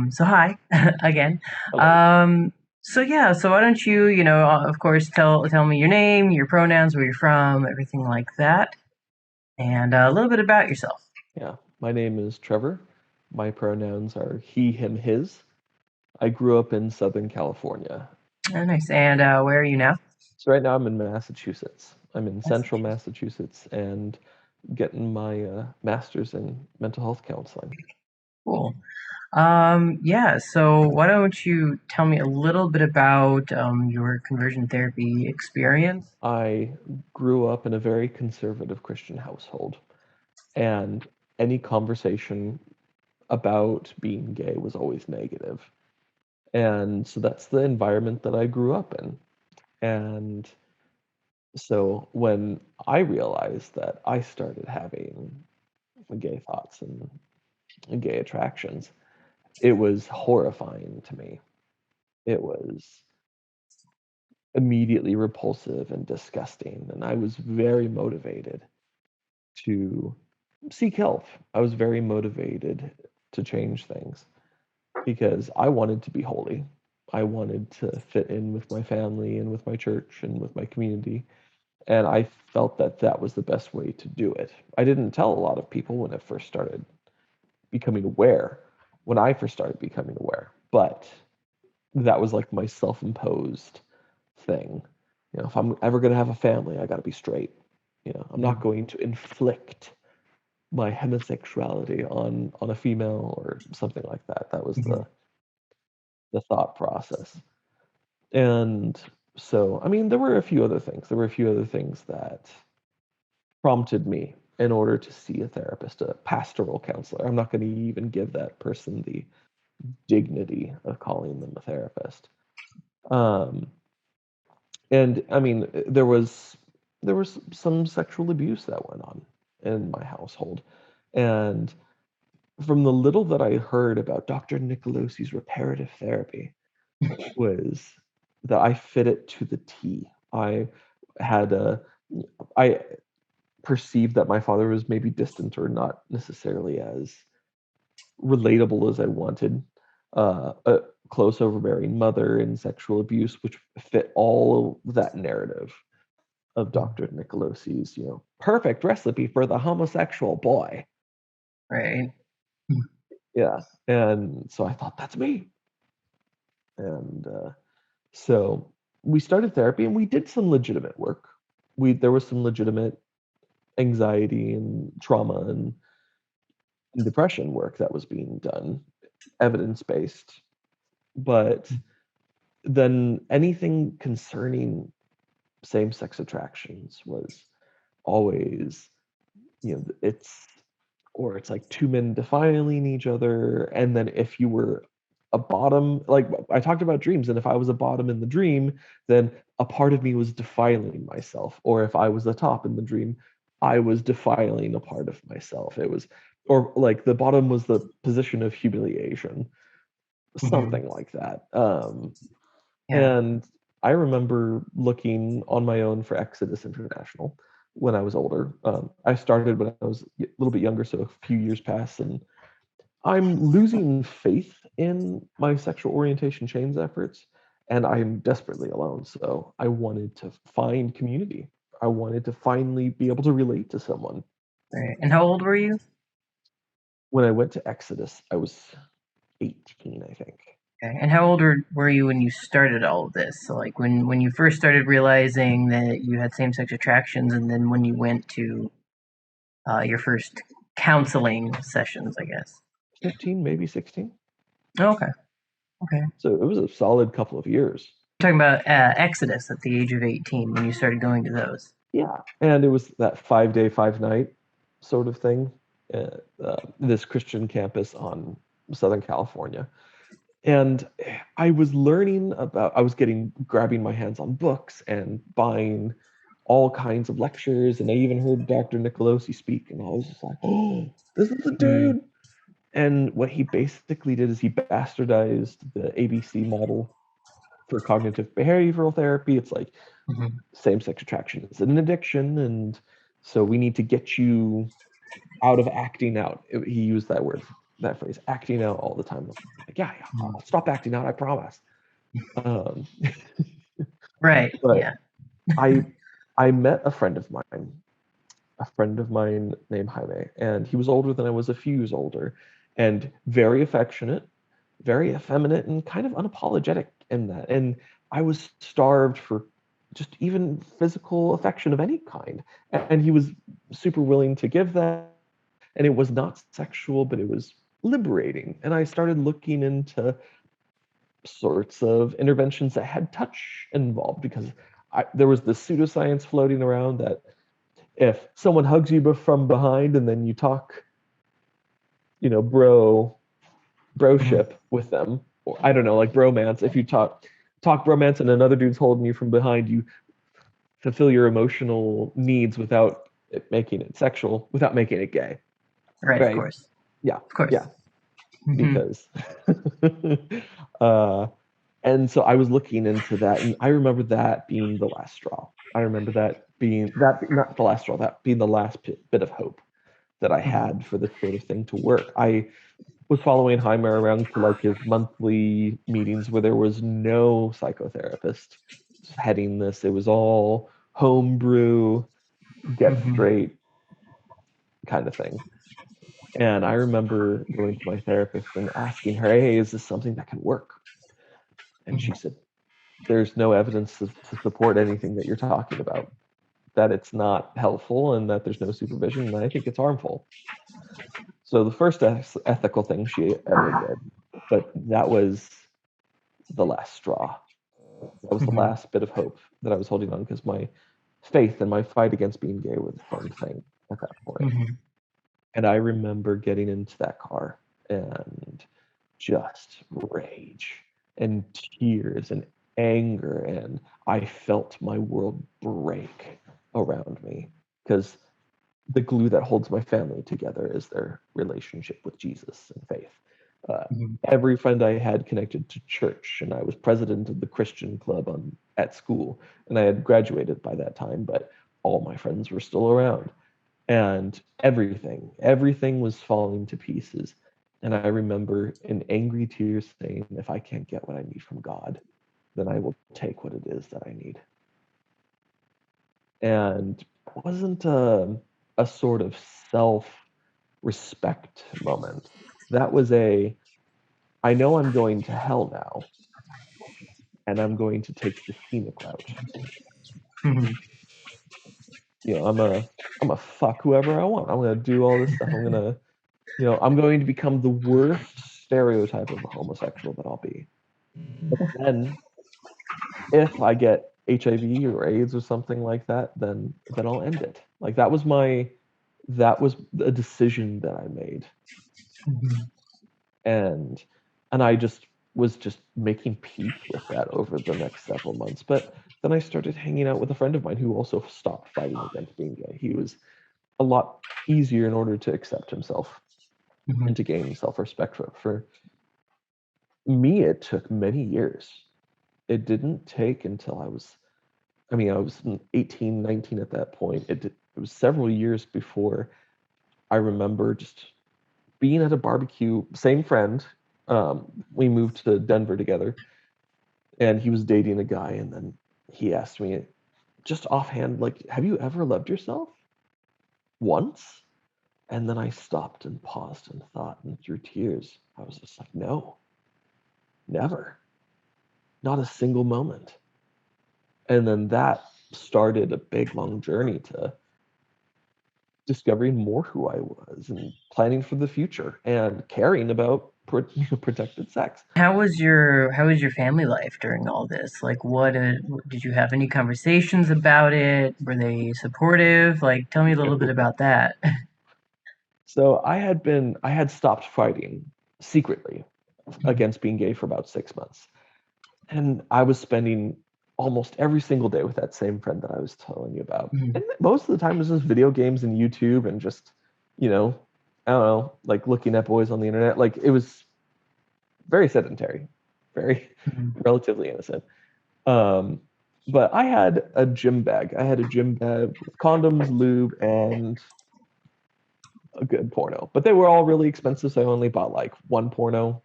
So hi again. Hello. So why don't you, of course, tell me your name, your pronouns, where you're from, everything like that, and a little bit about yourself. Yeah, my name is Trevor. My pronouns are he, him, his. I grew up in Southern California. Oh, nice. And where are you now? So right now I'm in Massachusetts. I'm in central Massachusetts. Massachusetts and getting my master's in mental health counseling. Cool. Yeah. So why don't you tell me a little bit about your conversion therapy experience? I grew up in a very conservative Christian household, and any conversation about being gay was always negative. And so that's the environment that I grew up in. And so when I realized that I started having gay thoughts and gay attractions, it was horrifying to me. It was immediately repulsive and disgusting. And I was very motivated to seek help. I was very motivated to change things because I wanted to be holy. I wanted to fit in with my family and with my church and with my community. And I felt that that was the best way to do it. I didn't tell a lot of people when I first started becoming aware, when I first started becoming aware, but that was like my self-imposed thing. If I'm ever going to have a family, I got to be straight. I'm not Mhm. going to inflict my homosexuality on a female or something like that. That was Mhm. the thought process. And so, I mean, there were a few other things. There were a few other things that prompted me in order to see a therapist, a pastoral counselor. I'm not going to even give that person the dignity of calling them a therapist. Um, and I mean, there was some sexual abuse that went on in my household, and from the little that I heard about Dr. Nicolosi's reparative therapy was that I fit it to the T. Had a I perceived that my father was maybe distant or not necessarily as relatable as I wanted. A close overbearing mother and sexual abuse, which fit all of that narrative of Dr. Nicolosi's, perfect recipe for the homosexual boy. Right. Yeah. And so I thought, that's me. And so we started therapy and we did some legitimate work. There was some legitimate anxiety and trauma and depression work that was being done, evidence based. But then anything concerning same sex attractions was always, it's like two men defiling each other. And then if you were a bottom, like I talked about dreams, and if I was a bottom in the dream, then a part of me was defiling myself. Or if I was the top in the dream, I was defiling a part of myself. Or like the bottom was the position of humiliation, Mhm. something like that. Yeah. And I remember looking on my own for Exodus International when I was older. I started when I was a little bit younger, so a few years passed, and I'm losing faith in my sexual orientation change efforts, and I'm desperately alone. So I wanted to find community. I wanted to finally be able to relate to someone. Right. And how old were you? When I went to Exodus, I was 18, I think. Okay. And how old were you when you started all of this? So, like when you first started realizing that you had same sex attractions, and then when you went to your first counseling sessions, I guess. 15, maybe 16. Oh, okay. Okay. So it was a solid couple of years. Talking about Exodus at the age of 18 when you started going to those. Yeah, and it was that 5 day, 5 night sort of thing. This Christian campus on Southern California, and I was learning about. I was grabbing my hands on books and buying all kinds of lectures, and I even heard Dr. Nicolosi speak, and I was just like, "Oh, this is the Mm, dude!" And what he basically did is he bastardized the ABC model for cognitive behavioral therapy. It's like mhm. same-sex attraction is an addiction, and so we need to get you out of acting out. He used that word. that phrase, acting out all the time. Like, yeah, I'll stop acting out, I promise. Um, Right. but Yeah. I I met a friend of mine named Jaime, and he was older than I was, a few years older, and very affectionate, very effeminate, and kind of unapologetic in that. And I was starved for just even physical affection of any kind. And he was super willing to give that. And it was not sexual, but it was liberating. And I started looking into sorts of interventions that had touch involved because there was this pseudoscience floating around that if someone hugs you from behind and then you talk, Mhm. broship with them, or I don't know, like bromance, if you talk bromance and another dude's holding you from behind, you fulfill your emotional needs without it making it sexual, without making it gay, Right. Of right? course. Yeah, Of course. yeah, Hmm. because uh and so I was looking into that, and I remember that being the last straw. I remember that being that not the last straw, that being the last bit of hope that I Hmm. had for this sort of thing to work. I was following Heimer around to like his monthly meetings where there was no psychotherapist heading this. It was all homebrew, get Hmm. straight kind of thing. And I remember going to my therapist and asking her, "Hey, is this something that can work?" And she Hmm. said, "There's no evidence to support anything that you're talking about, that it's not helpful and that there's no supervision, and I think it's harmful." So the first ethical thing she ever did, but that was the last straw. That was the Hmm. last bit of hope that I was holding on because my faith and my fight against being gay was a firm thing at that point. Hmm. And I remember getting into that car and just rage and tears and anger. And I felt my world break around me because the glue that holds my family together is their relationship with Jesus and faith. Uh, Hmm. every friend I had connected to church, and I was president of the Christian club at school, and I had graduated by that time, but all my friends were still around, and everything was falling to pieces. And I remember in angry tears saying, "If I can't get what I need from God, then I will take what it is that I need." And it wasn't a sort of self respect moment. That was I know I'm going to hell now, and I'm going to take the scenic route. Hmm. I'm a fuck whoever I want. I'm gonna do all this stuff. I'm going to become the worst stereotype of a homosexual that I'll be. But then if I get HIV or AIDS or something like that, then I'll end it. Like that was a decision that I made. Hmm. And I just was just making peace with that over the next several months. But then I started hanging out with a friend of mine who also stopped fighting against being gay. He was a lot easier in order to accept himself and to Hmm. gain self-respect for me. It took many years. It didn't take until I was 18, 19 at that point. It was several years before I remember just being at a barbecue, same friend. We moved to Denver together, and he was dating a guy, and then he asked me just offhand, like, "Have you ever loved yourself once?" And then I stopped and paused and thought, and through tears, I was just like, "No, never, not a single moment." And then that started a big, long journey to discovering more who I was and planning for the future and caring about protected sex. How was your family life during all this? Like, did you have any conversations about it? Were they supportive? Like, tell me a little bit about that. So I had stopped fighting secretly against being gay for about 6 months. And I was spending almost every single day with that same friend that I was telling you about. Mhm. And most of the time it was just video games and YouTube and just, you know, I don't know, like looking at boys on the internet. Like it was very sedentary, very Mhm. relatively innocent. Um, but I had a gym bag. I had a gym bag with condoms, lube, and a good porno. But they were all really expensive, so I only bought like one porno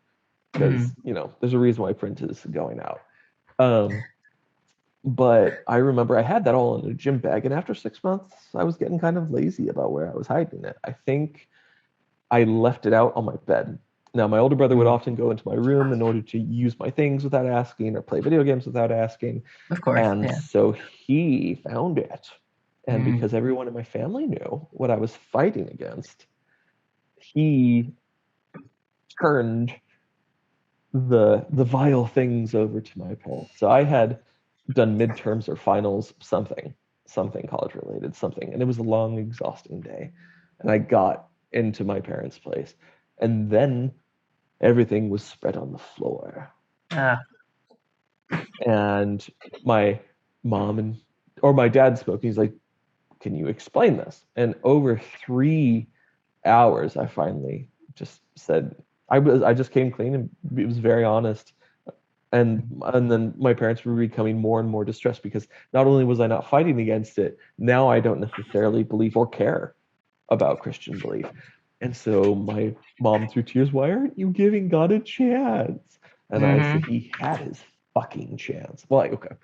because, Mhm. there's a reason why print is going out. Um, but I remember I had that all in a gym bag, and after 6 months, I was getting kind of lazy about where I was hiding it. I think I left it out on my bed. Now, my older brother would Mhm. often go into my room in order to use my things without asking or play video games without asking. Of course, And yeah. so he found it. And Mhm. because everyone in my family knew what I was fighting against, he turned the vile things over to my parents. So I had done midterms or finals, something college related, something. And it was a long, exhausting day. And I got into my parents' place. And then everything was spread on the floor. Ah. And my mom or my dad spoke. He's like, "Can you explain this?" And over 3 hours, I finally just said, I just came clean and it was very honest. And then my parents were becoming more and more distressed because not only was I not fighting against it, now I don't necessarily believe or care about Christian belief. And so my mom, through tears, "Why aren't you giving God a chance?" And I said, Mhm. "He had his fucking chance." Well, like, okay,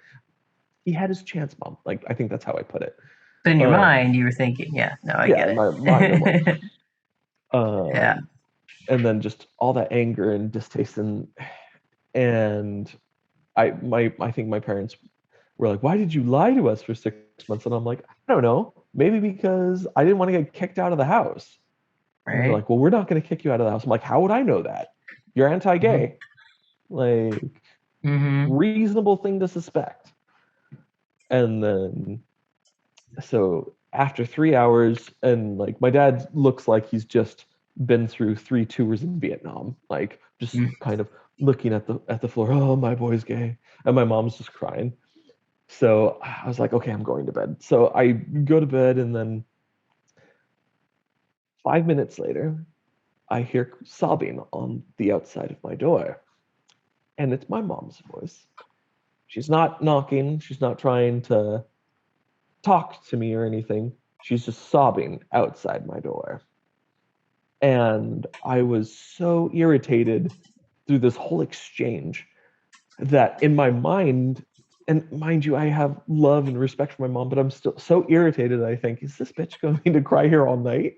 he had his chance, mom. Like, I think that's how I put it. But in your Um, mind, you were thinking, yeah, no, I yeah, get in my mind, I'm like, it. Yeah. um, and then just all that anger and distaste and I think my parents were like, "Why did you lie to us for 6 months?" And I'm like, "I don't know. Maybe because I didn't want to get kicked out of the house." And they're Right. like, "Well, we're not going to kick you out of the house." I'm like, "How would I know that? You're Mhm. anti-gay." Like, Mhm. reasonable thing to suspect. And then, so after 3 hours, and like my dad looks like he's just been through 3 tours in Vietnam, like just Mhm. kind of looking at the floor. "Oh, my boy's gay," and my mom's just crying. So I was like, "Okay, I'm going to bed." So I go to bed, and then 5 minutes later, I hear sobbing on the outside of my door, and it's my mom's voice. She's not knocking. She's not trying to talk to me or anything. She's just sobbing outside my door. And I was so irritated through this whole exchange that in my mind, and mind you, I have love and respect for my mom, but I'm still so irritated. I think, is this bitch going to cry here all night?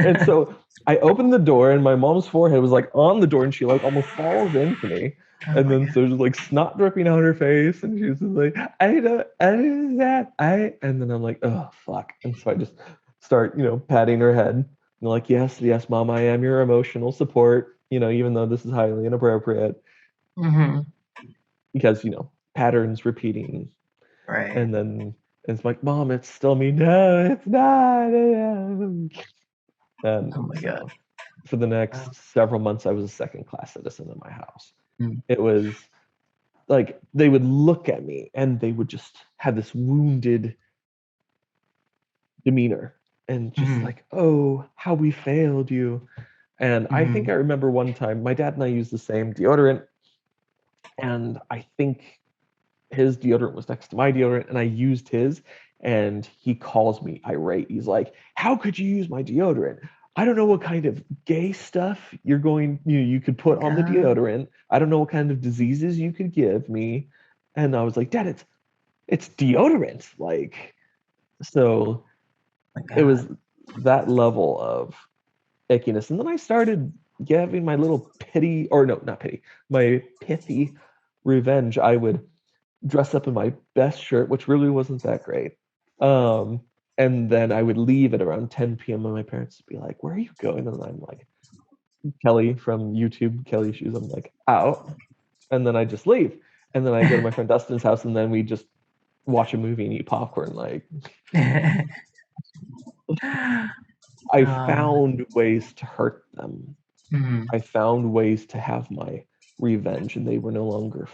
And so I opened the door, and my mom's forehead was like on the door, and she like almost falls into me. Oh And my then god. so there's like snot dripping out her face, and she's just like, I do that. And then I'm like, "Oh, fuck." And so I just start, patting her head. And like, "Yes, yes, mom, I am your emotional support, even though this is highly inappropriate." Mhm. Because, patterns repeating. Right. And then it's like, "Mom, it's still me." "No, it's not." And Oh my god. so for the Wow. next several months, I was a second class citizen in my house. Mm. It was like they would look at me and they would just have this wounded demeanor and just Mhm. like, "Oh, how we failed you." And I think Mhm. I remember one time my dad and I used the same deodorant, and I think his deodorant was next to my deodorant, and I used his, and he calls me irate. He's like, "How could you use my deodorant? I don't know what kind of gay stuff you could put on the God. deodorant. I don't know what kind of diseases you could give me." And I was like, "Dad, it's deodorant." Like, so My it god. was that level of ickiness. And then I started having my little pity, or no, not pity, my pithy revenge. I would dress up in my best shirt, which really wasn't that great. Um, and then I would leave at around 10 p.m. and my parents would be like, "Where are you going?" And I'm like, "Kelly from YouTube, Kelly Shoes." I'm like, "Out." And then I just leave. And then I go to my friend Dustin's house, and then we just watch a movie and eat popcorn. Like, I um, found ways to hurt them. mhm. I found ways to have my revenge, and they were no longer,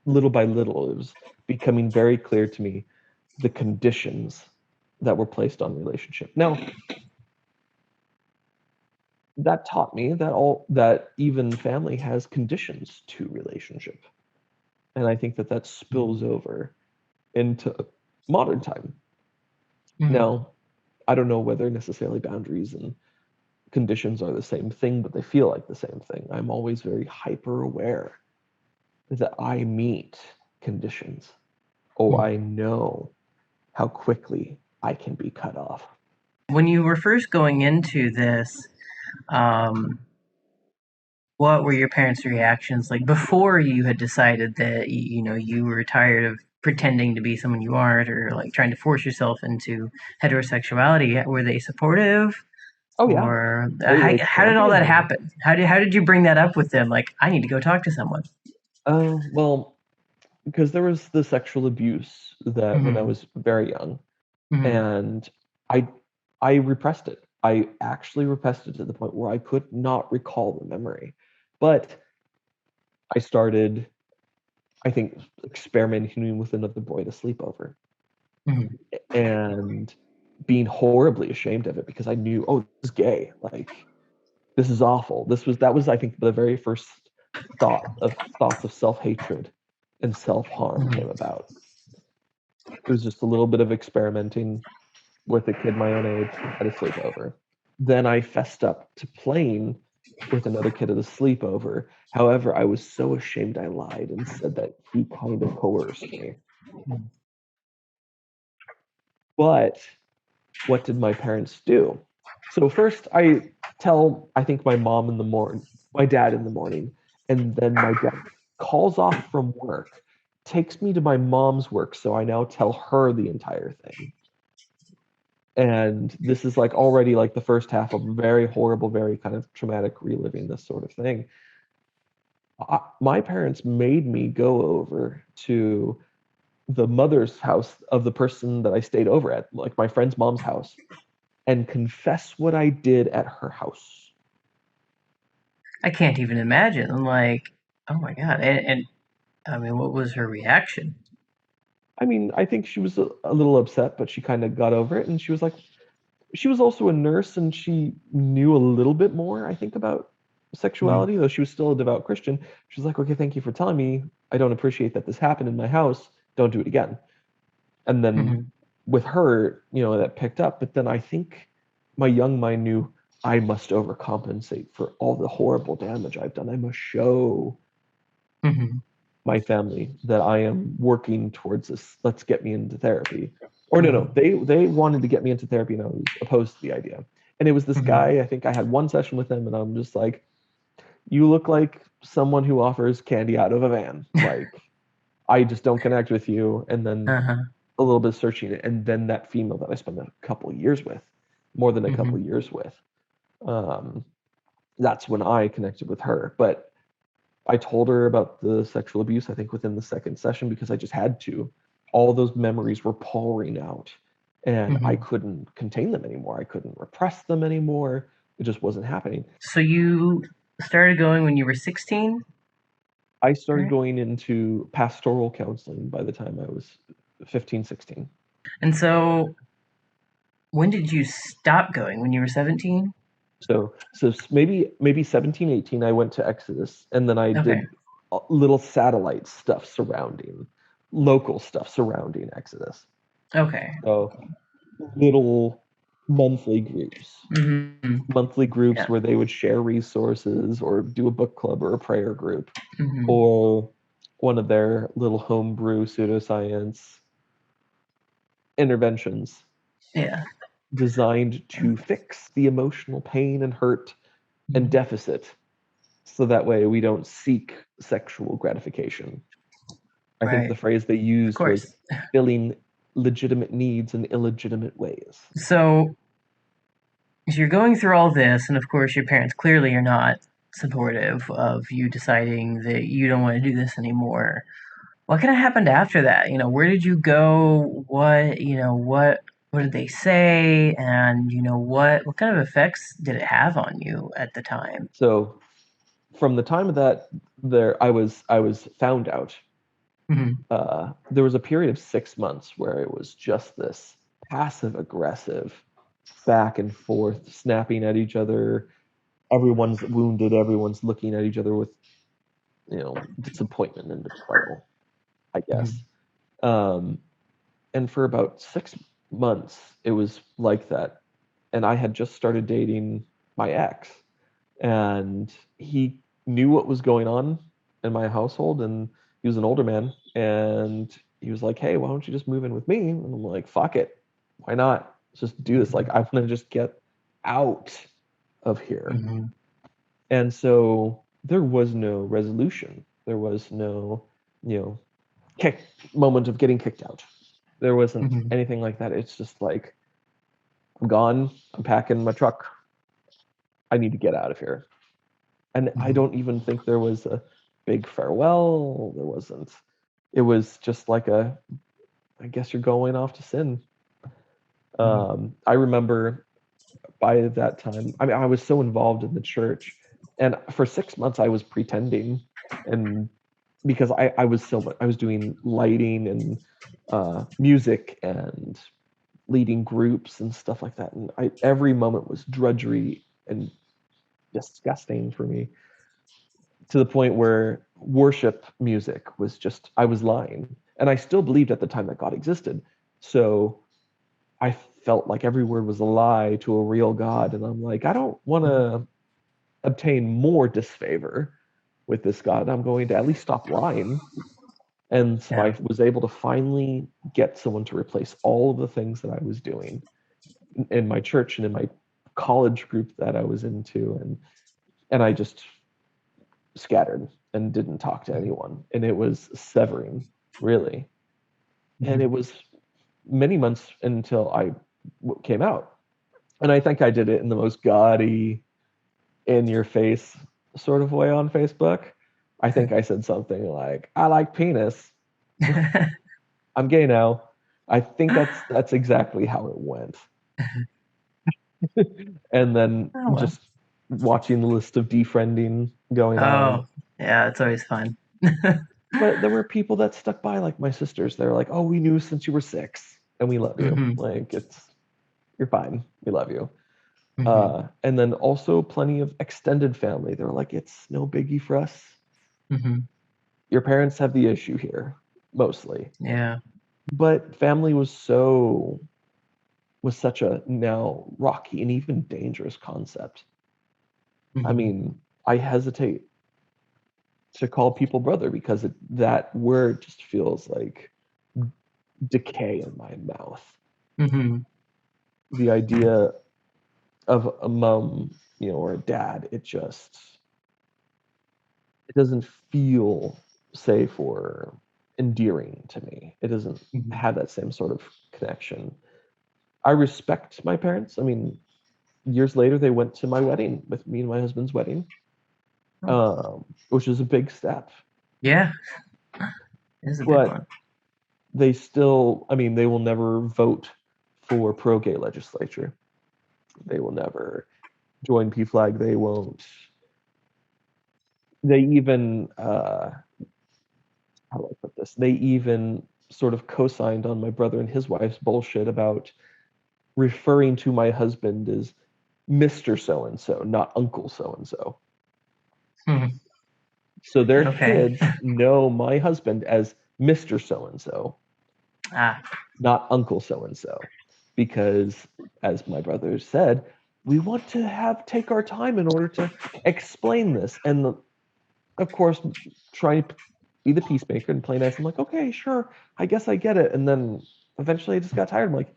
little by little, it was becoming very clear to me the conditions that were placed on relationship. Now, that taught me that even family has conditions to relationship. And I think that spills over into modern time. Mhm. Now, I don't know whether necessarily boundaries and conditions are the same thing, but they feel like the same thing. I'm always very hyper aware that I meet conditions. Oh, I know how quickly I can be cut off. When you were first going into this, um, what were your parents' reactions like before you had decided that you were tired of pretending to be someone you aren't, or like trying to force yourself into heterosexuality? Were they supportive, Oh yeah, or they how did all championed that me. happen? How did you bring that up with them? Like, I need to go talk to someone. Well, because there was the sexual abuse that when I Mm-hmm. was very young, Mm-hmm. and I I repressed it. I actually repressed it to the point where I could not recall the memory. But I started, I think, experimenting with another boy to sleep over Mm-hmm. and being horribly ashamed of it because I knew, oh, this is gay. Like, this is awful. That was, I think, the very first thoughts of self-hatred and self-harm came Mm-hmm. about. It was just a little bit of experimenting with a kid my own age at a sleepover. Then I fessed up to playing with another kid at a sleepover. However, I was so ashamed I lied and said that he kind of coerced me. But what did my parents do? So first I think my mom in the morning, my dad in the morning, and then my dad calls off from work, takes me to my mom's work, so I now tell her the entire thing. And this is like already like the first half of very horrible, very kind of traumatic reliving this sort of thing. My parents made me go over to the mother's house of the person that I stayed over at, like my friend's mom's house, and confess what I did at her house. I can't even imagine. I'm like, oh my god. And I mean, what was her reaction? I mean, I think she was a little upset, but she kind of got over it. And she was like, she was also a nurse and she knew a little bit more, I think, about Mm-hmm. sexuality, though she was still a devout Christian. She was like, okay, thank you for telling me. I don't appreciate that this happened in my house. Don't do it again. And then Mm-hmm. with her, that picked up. But then I think my young mind knew I must overcompensate for all the horrible damage I've done. I must show Mm-hmm. my family that I am working towards this. Let's get me into therapy. Or no, Mm-hmm. they wanted to get me into therapy, and I was opposed to the idea. And it was this Mm-hmm. guy. I think I had one session with him, and I'm just like, "You look like someone who offers candy out of a van. Like, I just don't connect with you." And then Uh-huh. a little bit searching it, and then that female that I spent a couple of years with, more than a couple Mm-hmm. of years with, um, that's when I connected with her. But I told her about the sexual abuse, I think within the second session, because I just had to. All those memories were pouring out and I Mm-hmm. couldn't contain them anymore. I couldn't repress them anymore. It just wasn't happening. So you started going when you were 16, I started right? going into pastoral counseling by the time I was 15, 16. And so when did you stop going? When you were 17? So maybe 17, 18, I went to Exodus and then I Okay. did little satellite stuff surrounding, local stuff surrounding Exodus. Okay. So little monthly groups, Mm-hmm. monthly groups Yeah. where they would share resources or do a book club or a prayer group Mm-hmm. or one of their little homebrew pseudoscience interventions Yeah. designed to fix the emotional pain and hurt and Mm-hmm. deficit so that way we don't seek sexual gratification. I think the Right. phrase they Of used was course. filling legitimate needs in illegitimate ways. So you're going through all this, and of course, your parents clearly are not supportive of you deciding that you don't want to do this anymore. What kind of happened after that? Where did you go? What did they say? And what kind of effects did it have on you at the time? So from the time of that, I was found out. Hmm. There was a period of 6 months where it was just this passive aggressive back and forth, snapping at each other. Everyone's wounded. Everyone's looking at each other with disappointment and betrayal, I Hmm. guess. Um, and for about 6 months, it was like that. and I had just started dating my ex, and he knew what was going on in my household, and he was an older man, and he was like, "Hey, why don't you just move in with me?" And I'm like, "Fuck it, why not? Let's just do this. Like, I want to just get out of here." Mm-hmm. And so there was no resolution. There was no, kick moment of getting kicked out. There wasn't Mm-hmm. anything like that. It's just like, I'm gone. I'm packing my truck. I need to get out of here. And I Mm-hmm. don't even think there was a big farewell. There wasn't. It was just like I guess you're going off to sin. I remember by that time, I mean, I was so involved in the church, and for 6 months I was pretending, and because I was so much, I was doing lighting and music and leading groups and stuff like that, and every moment was drudgery and disgusting for me, to the point where worship music was just, I was lying, and I still believed at the time that God existed, so I felt like every word was a lie to a real God, and I'm like, I don't want to obtain more disfavor with this God. I'm going to at least stop lying. And so Yeah. I was able to finally get someone to replace all of the things that I was doing in my church and in my college group that I was into, and I just scattered and didn't talk to anyone, and it was severing, really. And Mm-hmm. it was many months until I came out, and I think I did it in the most gaudy, in your face sort of way on Facebook. I think I said something like, "I like penis. I'm gay now." I think that's exactly how it went. And then Oh well. just watching the list of defriending going on. Oh, yeah, it's always fun. But there were people that stuck by, like my sisters. They're like, "Oh, we knew since you were 6, and we love you. Mm-hmm. Like, you're fine. We love you." Mm-hmm. And then also plenty of extended family. They're like, "It's no biggie for us. Mm-hmm. Your parents have the issue here, mostly." Yeah. But family was such a now rocky and even dangerous concept. I Mm-hmm. mean, I hesitate to call people brother because that word just feels like decay in my mouth. Mm-hmm. The idea of a mom, or a dad, it doesn't feel safe or endearing to me. It doesn't Mm-hmm. have that same sort of connection. I respect my parents. I mean, years later, they went to my wedding, with me and my husband's wedding, Oh, which is a big step. yeah, it's a big But one. they still, I mean, they will never vote for pro-gay legislature. They will never join PFLAG. They won't. They even, how do I put this? They even sort of co-signed on my brother and his wife's bullshit about referring to my husband as Mr. So and so, not Uncle so and so. Hmm. So their Okay. kids know my husband as Mr. So and so, Ah. not Uncle so and so, because, as my brother said, we want to take our time in order to explain this. And of course, trying to be the peacemaker and play nice. I'm like, okay, sure, I guess I get it. And then eventually I just got tired. I'm like,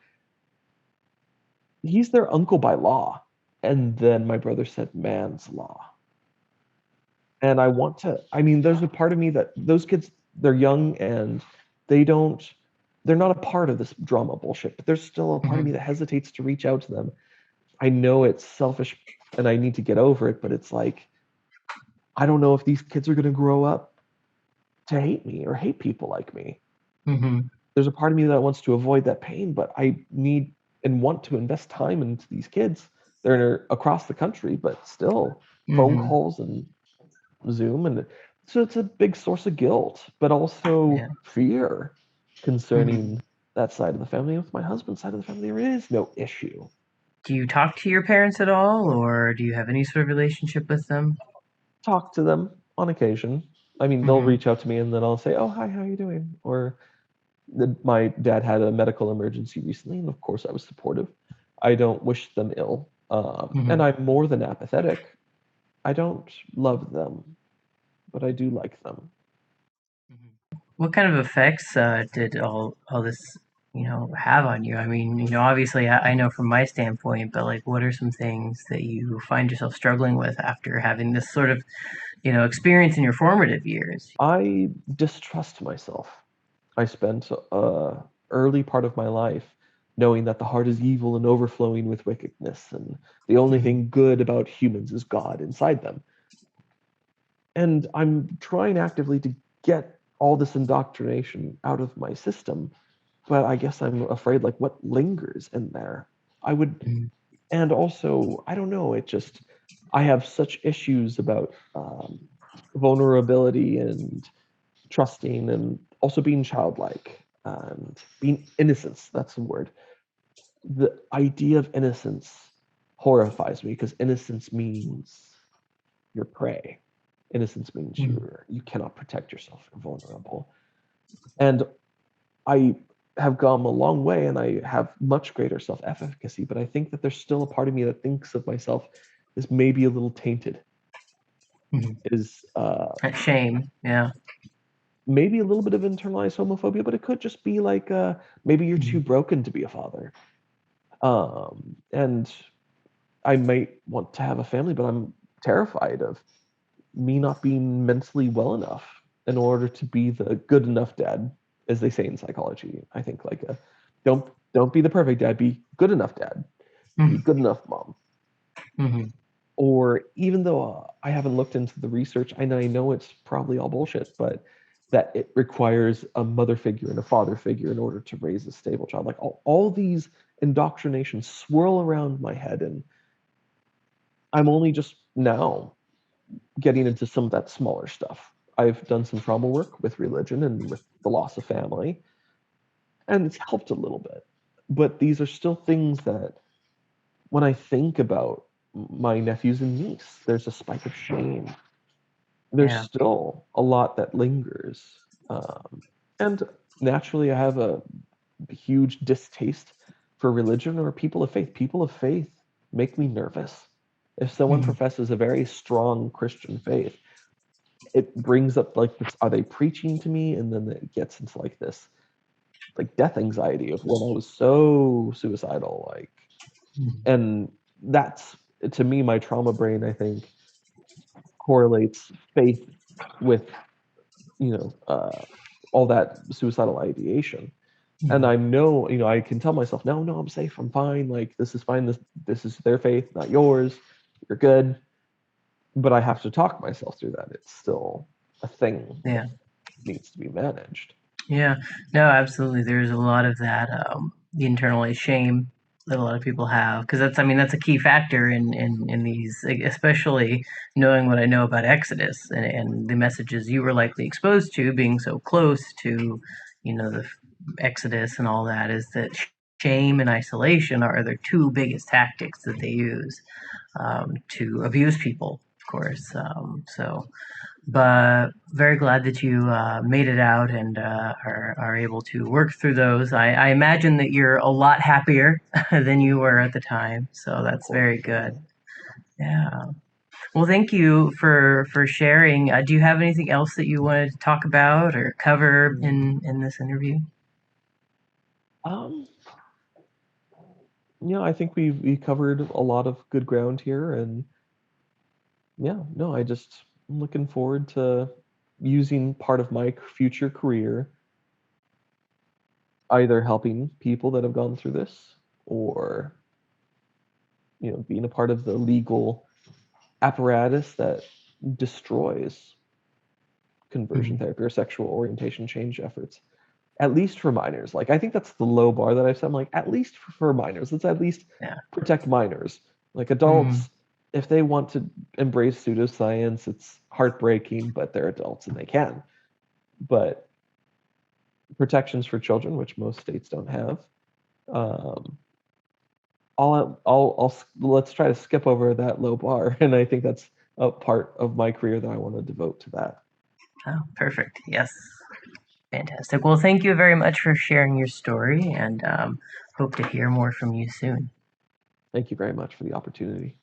he's their uncle by law. And then my brother said, man's law. And I want to, I mean, there's a part of me that those kids, they're young and they don't, they're not a part of this drama bullshit, but there's still a part of Mm-hmm. me that hesitates to reach out to them. I know it's selfish and I need to get over it, but it's like, I don't know if these kids are going to grow up to hate me or hate people like me. Mm-hmm. There's a part of me that wants to avoid that pain, but I need and want to invest time into these kids. They're across the country, but still phone Mm-hmm. calls and Zoom. And so it's a big source of guilt, but also Yeah. fear Mm-hmm. concerning that side of the family. With my husband's side of the family, there is no issue. Do you talk to your parents at all, or do you have any sort of relationship with them? Talk to them on occasion. I mean, they'll Mm-hmm. reach out to me and then I'll say, "Oh, hi, how are you doing?" Or my dad had a medical emergency recently, and of course I was supportive. I don't wish them ill. And Hmm. I'm more than apathetic. I don't love them, but I do like them. What kind of effects did all this, have on you? I mean, obviously, I know from my standpoint, but like, what are some things that you find yourself struggling with after having this sort of, experience in your formative years? I distrust myself. I spent early part of my life knowing that the heart is evil and overflowing with wickedness, and the only Hmm. thing good about humans is God inside them. And I'm trying actively to get all this indoctrination out of my system, but I guess I'm afraid like what lingers in there. I would, Hmm. and also I don't know. It just I have such issues about vulnerability and trusting and also being childlike and being innocence. That's the word. The idea of innocence horrifies me because innocence means you're prey. Innocence means Hmm. you cannot protect yourself. You're vulnerable. And I have gone a long way and I have much greater self-efficacy, but I think that there's still a part of me that thinks of myself as maybe a little tainted, Hmm. is That shame, yeah. maybe a little bit of internalized homophobia, but it could just be like maybe you're too Hmm. broken to be a father. And I might want to have a family, but I'm terrified of me not being mentally well enough in order to be the good enough dad, as they say in psychology. I think like a don't be the perfect dad, be good enough dad, be Hmm. good enough mom. Hmm. Or even though I haven't looked into the research, I know it's probably all bullshit, but that it requires a mother figure and a father figure in order to raise a stable child. Like all these indoctrinations swirl around my head, and I'm only just now getting into some of that smaller stuff. I've done some trauma work with religion and with the loss of family, and it's helped a little bit. But these are still things that, when I think about my nephews and niece, there's a spike of shame. There's Yeah. still a lot that lingers. And naturally, I have a huge distaste for religion or people of faith. People of faith make me nervous. If someone Hmm. professes a very strong Christian faith, it brings up like this, are they preaching to me? And then it gets into like this like death anxiety of when I was so suicidal, like, Hmm. and that's, to me, my trauma brain, I think, correlates faith with, you know, all that suicidal ideation. And Hmm. I know, I can tell myself, no, no, I'm safe, I'm fine, like this is fine, this is their faith, not yours, you're good. But I have to talk myself through that. It's still a thing that Yeah. needs to be managed. Yeah, no, absolutely. There's a lot of that the internalized shame that a lot of people have because I mean, that's a key factor in these, like, especially knowing what I know about Exodus and the messages you were likely exposed to, being so close to, the Exodus and all that, is that shame and isolation are their two biggest tactics that they use to abuse people, of course. But very glad that you made it out and are able to work through those. I imagine that you're a lot happier than you were at the time, so Of that's course, very yeah. good. Yeah. Well, thank you for sharing. Do you have anything else that you wanted to talk about or cover in this interview? Um, I think we covered a lot of good ground here, and yeah, no, I'm looking forward to using part of my future career either helping people that have gone through this or, being a part of the legal apparatus that destroys conversion Mhm. therapy or sexual orientation change efforts. At least for minors. Like I think that's the low bar that I've set. I'm like, at least for minors, let's at least Yeah. protect minors. Like Mhm. adults, if they want to embrace pseudoscience, it's heartbreaking, but they're adults and they can. But protections for children, which most states don't have, um, let's try to skip over that low bar, and I think that's a part of my career that I want to devote to that. Oh, perfect. Yes. Fantastic. Well, thank you very much for sharing your story, and hope to hear more from you soon. Thank you very much for the opportunity.